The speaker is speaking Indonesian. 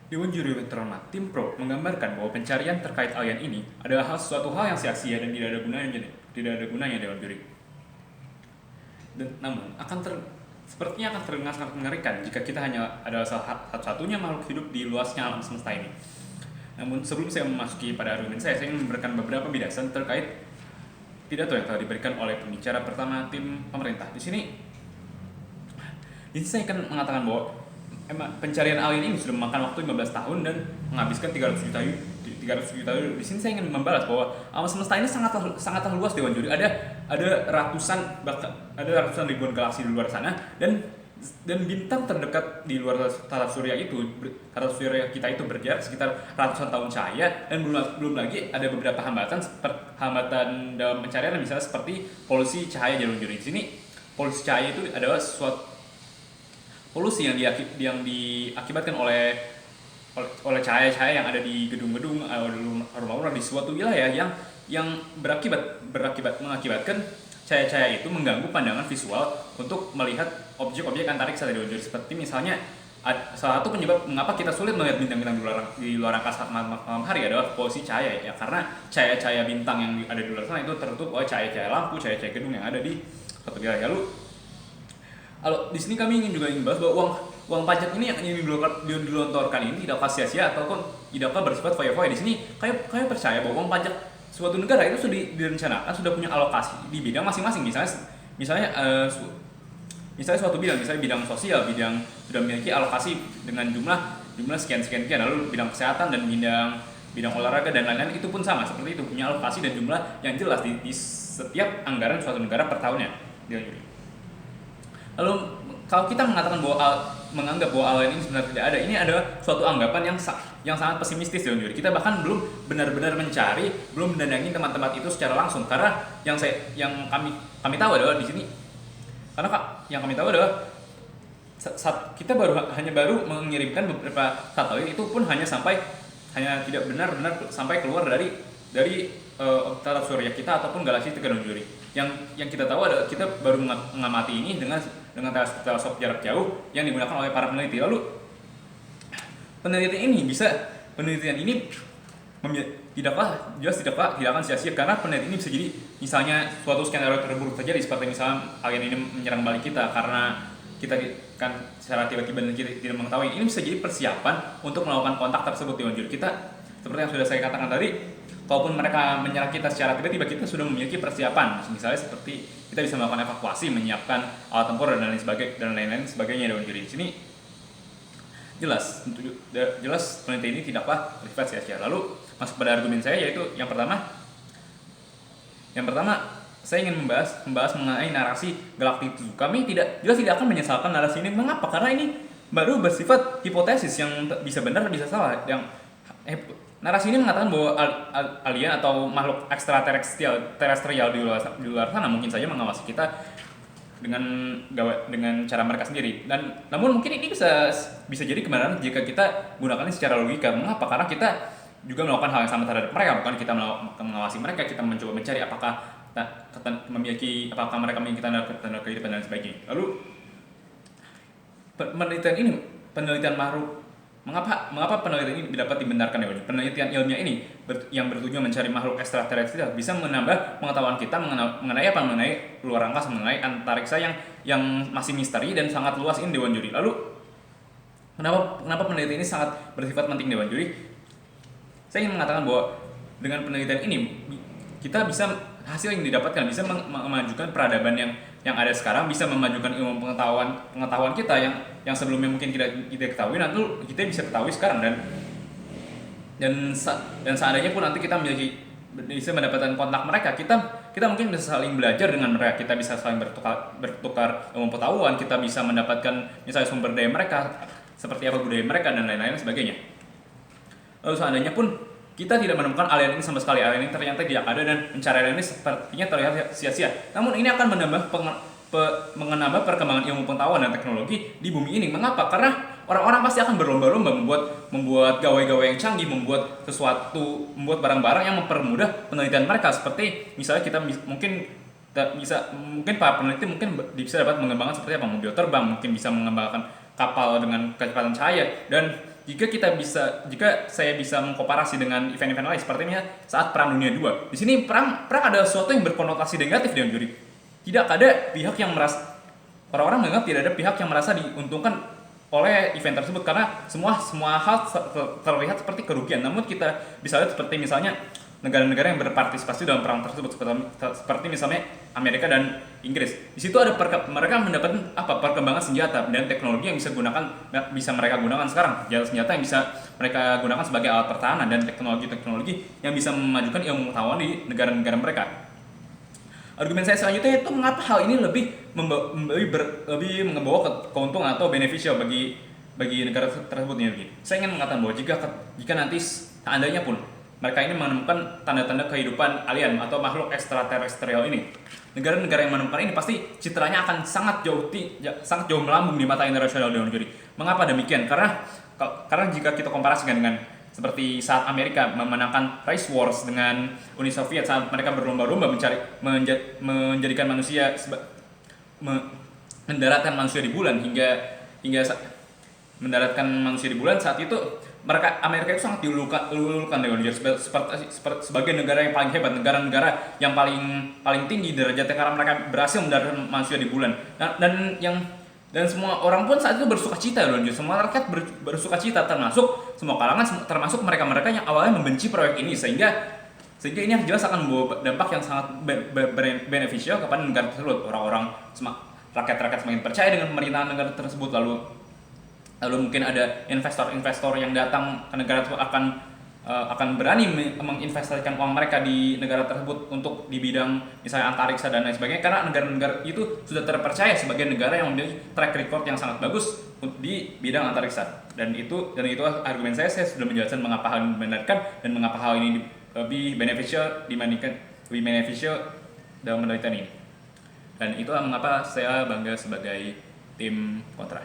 Dewan Juri Terhormat Tim Pro menggambarkan bahwa pencarian terkait alien ini adalah suatu hal yang sia-sia dan tidak ada gunanya Dewan Juri. Dan namun sepertinya akan terdengar sangat mengerikan jika kita hanya adalah satu-satunya makhluk hidup di luasnya alam semesta ini. Namun sebelum saya memasuki pada argumen saya ingin memberikan beberapa bidasan terkait pidato yang telah diberikan oleh pembicara pertama tim pemerintah. Di sini saya akan mengatakan bahwa pencarian alien ini sudah memakan waktu 15 tahun dan menghabiskan 300 juta euro. Di sini saya ingin membalas bahwa alam semesta ini sangatlah luas Dewan Juri. Ada ratusan ribuan galaksi di luar sana dan bintang terdekat di luar tata surya kita itu berjarak sekitar ratusan tahun cahaya, dan belum lagi ada beberapa hambatan dalam pencarian, misalnya seperti polusi cahaya Dewan Juri. Di sini polusi cahaya itu adalah suatu polusi yang diakibatkan oleh cahaya-cahaya yang ada di gedung-gedung atau rumah-rumah di suatu wilayah yang mengakibatkan cahaya-cahaya itu mengganggu pandangan visual untuk melihat objek-objek antariksa dari Dewan Juri. Seperti misalnya salah satu penyebab mengapa kita sulit melihat bintang-bintang di luar angkasa malam hari adalah polusi cahaya, ya karena cahaya-cahaya bintang yang ada di luar sana itu tertutup oleh cahaya-cahaya lampu, cahaya-cahaya gedung yang ada di suatu wilayah. Lalu di sini kami ingin bahas bahwa uang pajak ini yang ingin dilontorkan ini tidaklah sia-sia ataupun tidaklah bersifat foya-foya. Di sini kami percaya bahwa uang pajak suatu negara itu sudah direncanakan, sudah punya alokasi di bidang masing-masing. Misalnya suatu bidang, misalnya bidang sosial, bidang sudah memiliki alokasi dengan jumlah sekian, lalu bidang kesehatan dan bidang olahraga dan lain-lain itu pun sama seperti itu, punya alokasi dan jumlah yang jelas di setiap anggaran suatu negara per tahunnya. Lalu kalau kita menganggap bahwa alien ini sebenarnya tidak ada, ini adalah suatu anggapan yang sangat pesimistis Dewan Juri. Kita bahkan belum benar-benar mencari, belum mendatangi tempat-tempat itu secara langsung, karena yang kami tahu adalah di sini, yang kami tahu adalah kita hanya baru mengirimkan beberapa satelit, itu pun hanya tidak benar-benar sampai keluar dari tata surya kita ataupun galaksi Dewan Juri. Yang kita tahu adalah kita baru mengamati ini dengan teleskop jarak jauh yang digunakan oleh para peneliti. Lalu penelitian ini tidak akan sia-sia, karena penelitian ini bisa jadi misalnya suatu skenario terburuk terjadi, seperti misalnya alien ini menyerang balik kita karena kita kan secara tiba-tiba dan kita tidak mengetahui. Ini bisa jadi persiapan untuk melakukan kontak tersebut Dewan Juri. Kita seperti yang sudah saya katakan tadi, kalaupun mereka menyerang kita secara tiba-tiba, kita sudah memiliki persiapan. Misalnya seperti kita bisa melakukan evakuasi, menyiapkan alat tempur dan lain-lain sebagainya Dewan Juri. Di sini jelas penelitian ini tidaklah bersifat sia-sia. Lalu masuk pada argumen saya, yaitu yang pertama saya ingin membahas mengenai narasi galaktik 7. Kami tidak akan menyesalkan narasi ini. Mengapa? Karena ini baru bersifat hipotesis yang bisa benar bisa salah. Narasi ini mengatakan bahwa alien atau makhluk ekstraterestrial di luar sana mungkin saja mengawasi kita dengan cara mereka sendiri. Namun mungkin ini bisa jadi kebenaran jika kita gunakannya secara logika. Mengapa? Karena kita juga melakukan hal yang sama terhadap mereka. Bukan kita mengawasi mereka, kita mencoba mencari apakah mereka memiliki tanda kehidupan dan sebagainya. Lalu penelitian makhluk, mengapa penelitian ini dapat dibenarkan ya? Penelitian ilmiah ini yang bertujuan mencari makhluk ekstraterestrial bisa menambah pengetahuan kita mengenai luar angkasa, mengenai antariksa yang masih misteri dan sangat luas ini Dewan Juri. Lalu kenapa penelitian ini sangat bersifat penting Dewan Juri? Saya ingin mengatakan bahwa dengan penelitian ini hasil yang didapatkan bisa memajukan peradaban yang ada sekarang, bisa memajukan ilmu pengetahuan kita yang sebelumnya mungkin kita ketahui, nanti kita bisa ketahui sekarang, dan seandainya pun nanti kita bisa mendapatkan kontak mereka, kita mungkin bisa saling belajar dengan mereka, kita bisa saling bertukar ilmu pengetahuan, kita bisa mendapatkan misalnya sumber daya mereka, seperti apa budaya mereka dan lain-lain sebagainya. Lalu seandainya pun kita tidak menemukan alien ini sama sekali, alien ini ternyata tidak ada dan pencarian ini sepertinya terlihat sia-sia. Namun ini akan menambah perkembangan ilmu pengetahuan dan teknologi di bumi ini. Mengapa? Karena orang-orang pasti akan berlomba-lomba membuat gawai-gawai yang canggih, membuat barang-barang yang mempermudah penelitian mereka. Seperti misalnya kita mungkin para peneliti bisa dapat mengembangkan seperti apa, mobil terbang, mungkin bisa mengembangkan kapal dengan kecepatan cahaya, dan jika saya bisa mengkomparasi dengan event-event lain sepertinya saat Perang Dunia II. Di sini perang ada sesuatu yang berkonotasi negatif dengan juri. Tidak ada pihak yang merasa, orang-orang menganggap tidak ada pihak yang merasa diuntungkan oleh event tersebut karena semua hal terlihat seperti kerugian. Namun kita bisa lihat seperti misalnya negara-negara yang berpartisipasi dalam perang tersebut seperti misalnya Amerika dan Inggris. Di situ ada mereka mendapatkan perkembangan senjata dan teknologi yang bisa mereka gunakan sekarang. Senjata yang bisa mereka gunakan sebagai alat pertahanan dan teknologi-teknologi yang bisa memajukan ilmu pengetahuan di negara-negara mereka. Argumen saya selanjutnya itu mengapa hal ini lebih membawa keuntungan atau beneficial bagi negara tersebut ini. Saya ingin mengatakan bahwa jika nanti seandainya pun mereka ini menemukan tanda-tanda kehidupan alien atau makhluk ekstraterestrial ini, negara-negara yang menemukan ini pasti citranya akan sangat jauh melambung di mata internasional dengan juri. Mengapa demikian? Karena jika kita komparasikan dengan seperti saat Amerika memenangkan Race Wars dengan Uni Soviet saat mereka berlomba-lomba menjadikan manusia mendaratkan manusia di bulan hingga mendaratkan manusia di bulan. Saat itu Amerika itu sangat diulukan dengan sebagai negara yang paling hebat, negara-negara yang paling tinggi derajatnya karena mereka berhasil mendaratkan manusia di bulan. Dan semua orang pun saat itu bersukacita loh, semua rakyat bersukacita termasuk semua kalangan, termasuk mereka yang awalnya membenci proyek ini sehingga ini jelas akan membawa dampak yang sangat beneficial kepada negara tersebut. Rakyat semakin percaya dengan pemerintahan negara tersebut, lalu mungkin ada investor yang datang ke negara tersebut akan berani menginvestasikan uang mereka di negara tersebut untuk di bidang misalnya antariksa dan lain sebagainya karena negara-negara itu sudah terpercaya sebagai negara yang memiliki track record yang sangat bagus di bidang antariksa. Dan itu argumen saya sudah menjelaskan mengapa hal ini membenarkan dan mengapa hal ini lebih beneficial dalam penelitian ini. Dan itulah mengapa saya bangga sebagai tim kontra.